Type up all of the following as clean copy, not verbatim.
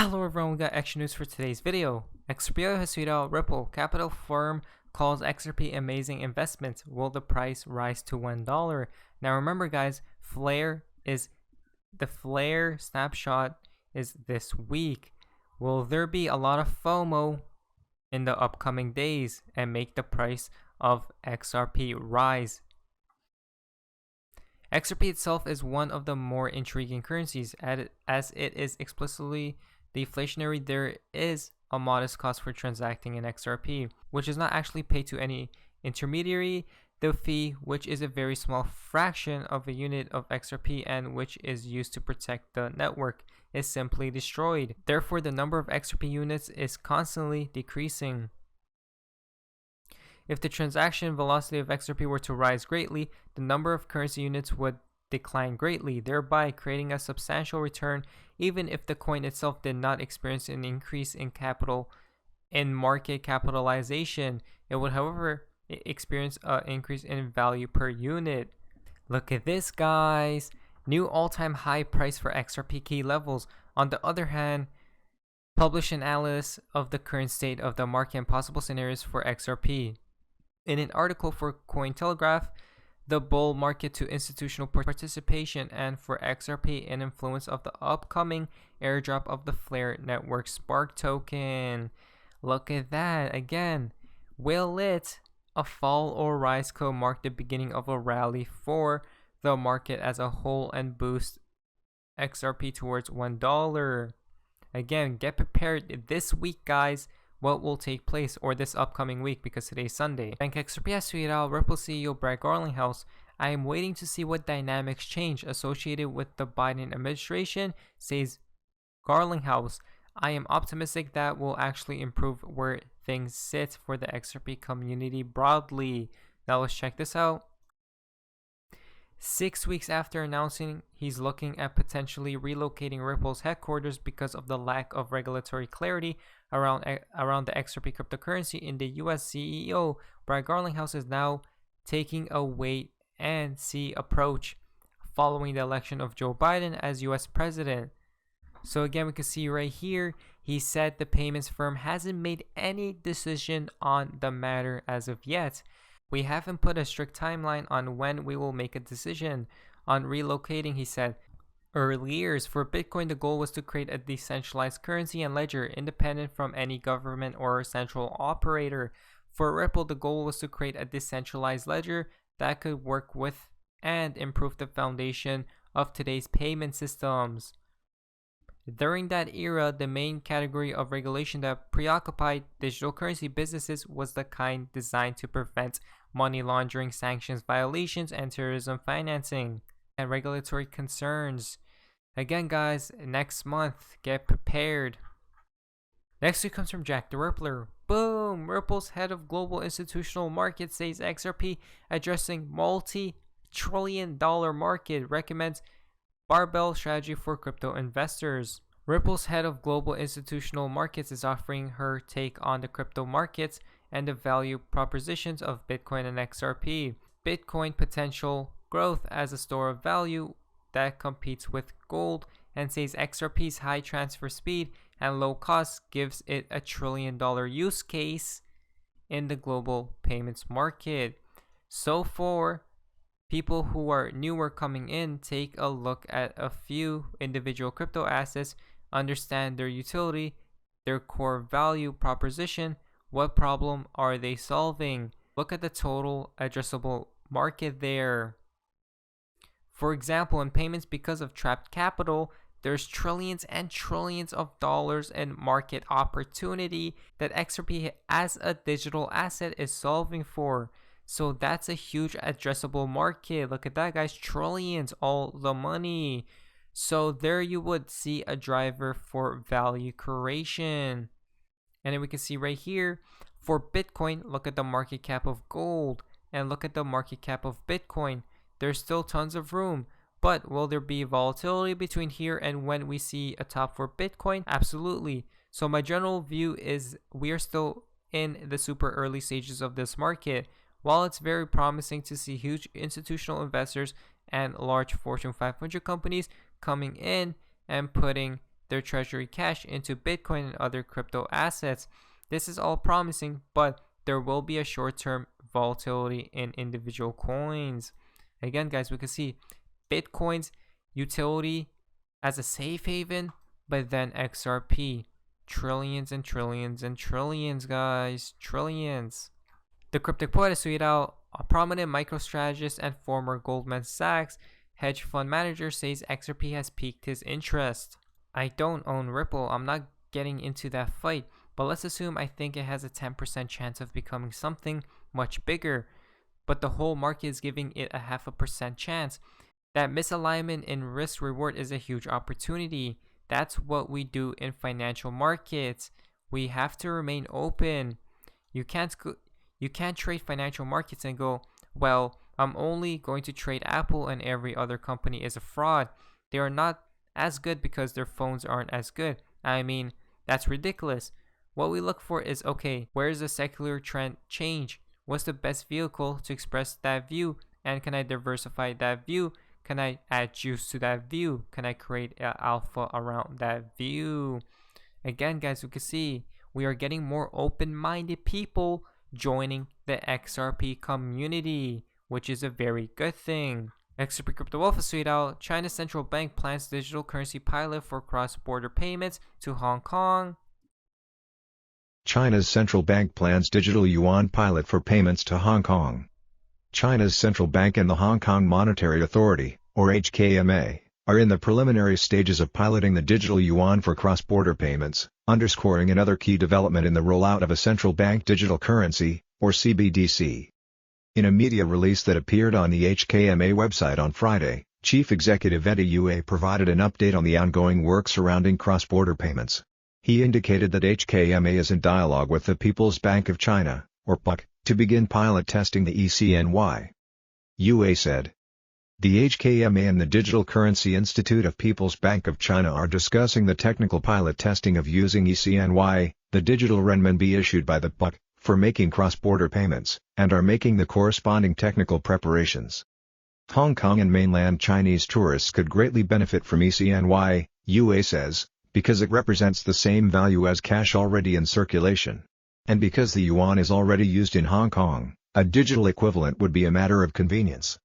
Hello everyone, we got extra news for today's video. XRP has tweeted out Ripple capital firm calls XRP amazing investment. Will the price rise to $1? Now remember guys, the Flare snapshot is this week. Will there be a lot of FOMO in the upcoming days and make the price of XRP rise? XRP itself is one of the more intriguing currencies as it is explicitly deflationary. There is a modest cost for transacting in XRP, which is not actually paid to any intermediary. The fee, which is a very small fraction of a unit of XRP and which is used to protect the network, is simply destroyed. Therefore, the number of XRP units is constantly decreasing. If the transaction velocity of XRP were to rise greatly, the number of currency units would decline greatly, thereby creating a substantial return even if the coin itself did not experience an increase in market capitalization. It would, however, experience an increase in value per unit. Look at this, guys. New all-time high price for XRP key levels. On the other hand, published an analysis of the current state of the market and possible scenarios for XRP. In an article for Cointelegraph, the bull market to institutional participation, and for XRP, an influence of the upcoming airdrop of the Flare Network Spark token. Look at that again. Will a fall or rise could mark the beginning of a rally for the market as a whole and boost XRP towards $1? Again, get prepared this week, guys. What will take place, or this upcoming week, because today's Sunday. Bank XRP has tweeted out Ripple CEO Garlinghouse, I am waiting to see what dynamics change associated with the Biden administration, says Garlinghouse. I am optimistic that will actually improve where things sit for the XRP community broadly. Now let's check this out. 6 weeks after announcing he's looking at potentially relocating Ripple's headquarters because of the lack of regulatory clarity around the XRP cryptocurrency in the US, CEO Brad Garlinghouse is now taking a wait and see approach following the election of Joe Biden as US president. So again, we can see right here, he said the payments firm hasn't made any decision on the matter as of yet. We haven't put a strict timeline on when we will make a decision on relocating, he said. Early years, for Bitcoin, the goal was to create a decentralized currency and ledger independent from any government or central operator. For Ripple, the goal was to create a decentralized ledger that could work with and improve the foundation of today's payment systems. During that era, the main category of regulation that preoccupied digital currency businesses was the kind designed to prevent money laundering, sanctions violations, and terrorism financing, and regulatory concerns. Again, guys, next month, get prepared. Next week comes from Jack the Rippler. Boom! Ripple's head of global institutional market says XRP addressing multi-trillion-dollar market, recommends barbell strategy for crypto investors. Ripple's head of global institutional markets is offering her take on the crypto markets and the value propositions of Bitcoin and XRP. Bitcoin potential growth as a store of value that competes with gold, and says XRP's high transfer speed and low cost gives it a $1 trillion use case in the global payments market. So for people who are newer coming in, take a look at a few individual crypto assets, understand their utility, their core value proposition, what problem are they solving. Look at the total addressable market there. For example, in payments, because of trapped capital, there's trillions and trillions of dollars in market opportunity that XRP as a digital asset is solving for. So that's a huge addressable market. Look at that, guys. Trillions, all the money. So there you would see a driver for value creation. And then we can see right here, for Bitcoin, look at the market cap of gold and look at the market cap of Bitcoin. There's still tons of room, but will there be volatility between here and when we see a top for Bitcoin? Absolutely. So my general view is we are still in the super early stages of this market. While it's very promising to see huge institutional investors and large Fortune 500 companies coming in and putting their treasury cash into Bitcoin and other crypto assets. This is all promising, but there will be a short-term volatility in individual coins. Again, guys, we can see Bitcoin's utility as a safe haven, but then XRP, trillions and trillions and trillions, guys, trillions. The Cryptic Poet has tweeted out, a prominent microstrategist and former Goldman Sachs hedge fund manager says XRP has piqued his interest. I don't own Ripple, I'm not getting into that fight, but let's assume I think it has a 10% chance of becoming something much bigger, but the whole market is giving it a 0.5% chance. That misalignment in risk reward is a huge opportunity. That's what we do in financial markets. We have to remain open. You can't trade financial markets and go, well, I'm only going to trade Apple and every other company is a fraud. They are not as good because their phones aren't as good. I mean, that's ridiculous. What we look for is, okay, where's the secular trend change? What's the best vehicle to express that view? And can I diversify that view? Can I add juice to that view? Can I create an alpha around that view? Again, guys, we can see we are getting more open-minded people joining the XRP community, which is a very good thing. XRP Crypto Wolf has tweeted out, China's central bank plans digital currency pilot for cross-border payments to Hong Kong. China's central bank plans digital yuan pilot for payments to Hong Kong. China's central bank and the Hong Kong Monetary Authority, or HKMA, are in the preliminary stages of piloting the digital yuan for cross-border payments, underscoring another key development in the rollout of a central bank digital currency, or CBDC. In a media release that appeared on the HKMA website on Friday, Chief Executive Eddie Yue provided an update on the ongoing work surrounding cross-border payments. He indicated that HKMA is in dialogue with the People's Bank of China, or PUC, to begin pilot testing the ECNY. Yue said, the HKMA and the Digital Currency Institute of People's Bank of China are discussing the technical pilot testing of using ECNY, the digital renminbi issued by the PUC, for making cross-border payments, and are making the corresponding technical preparations. Hong Kong and mainland Chinese tourists could greatly benefit from ECNY, Yue says, because it represents the same value as cash already in circulation. And because the yuan is already used in Hong Kong, a digital equivalent would be a matter of convenience.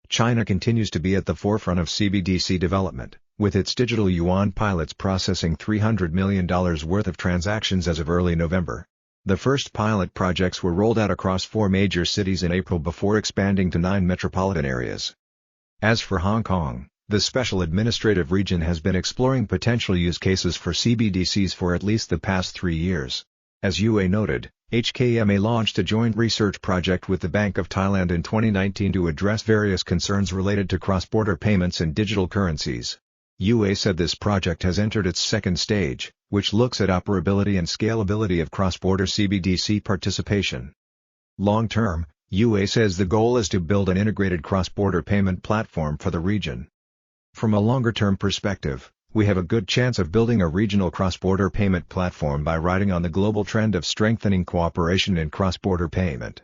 China continues to be at the forefront of CBDC development, with its digital yuan pilots processing $300 million worth of transactions as of early November. The first pilot projects were rolled out across 4 major cities in April before expanding to 9 metropolitan areas. As for Hong Kong, the Special Administrative Region has been exploring potential use cases for CBDCs for at least the past 3 years. As Yue noted, HKMA launched a joint research project with the Bank of Thailand in 2019 to address various concerns related to cross-border payments and digital currencies. Yue said this project has entered its second stage, which looks at operability and scalability of cross-border CBDC participation. Long-term, Yue says the goal is to build an integrated cross-border payment platform for the region. From a longer-term perspective, we have a good chance of building a regional cross-border payment platform by riding on the global trend of strengthening cooperation in cross-border payment.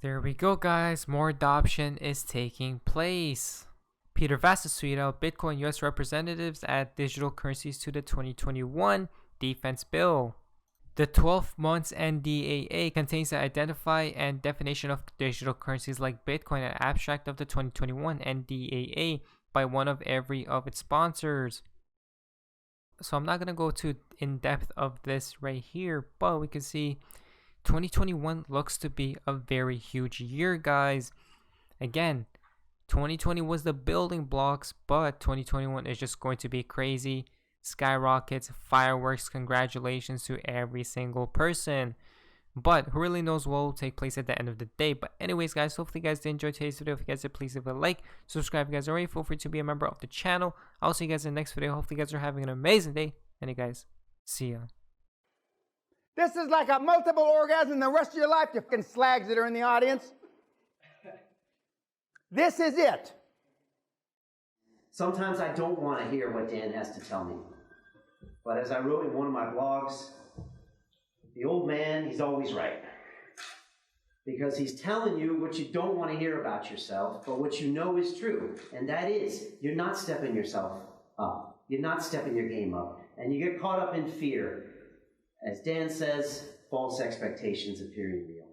There we go, guys. More adoption is taking place. Peter Vastus tweeted out, Bitcoin US representatives add digital currencies to the 2021 defense bill. The 12 months NDAA contains the identify and definition of digital currencies like Bitcoin, an abstract of the 2021 NDAA by one of every of its sponsors. So I'm not going to go too in depth of this right here, but we can see 2021 looks to be a very huge year, guys. Again, 2020 was the building blocks, but 2021 is just going to be crazy. Skyrockets, fireworks, congratulations to every single person. But who really knows what will take place at the end of the day. But anyways, guys, hopefully you guys did enjoy today's video. If you guys did, please leave a like, subscribe if you guys are already. Feel free to be a member of the channel. I'll see you guys in the next video. Hopefully you guys are having an amazing day. And you guys, see ya. This is like a multiple orgasm the rest of your life, you fucking slags that are in the audience. This is it. Sometimes I don't want to hear what Dan has to tell me. But as I wrote in one of my blogs, the old man, he's always right. Because he's telling you what you don't want to hear about yourself, but what you know is true. And that is, you're not stepping yourself up. you're not stepping your game up. And you get caught up in fear. As Dan says, false expectations appearing real.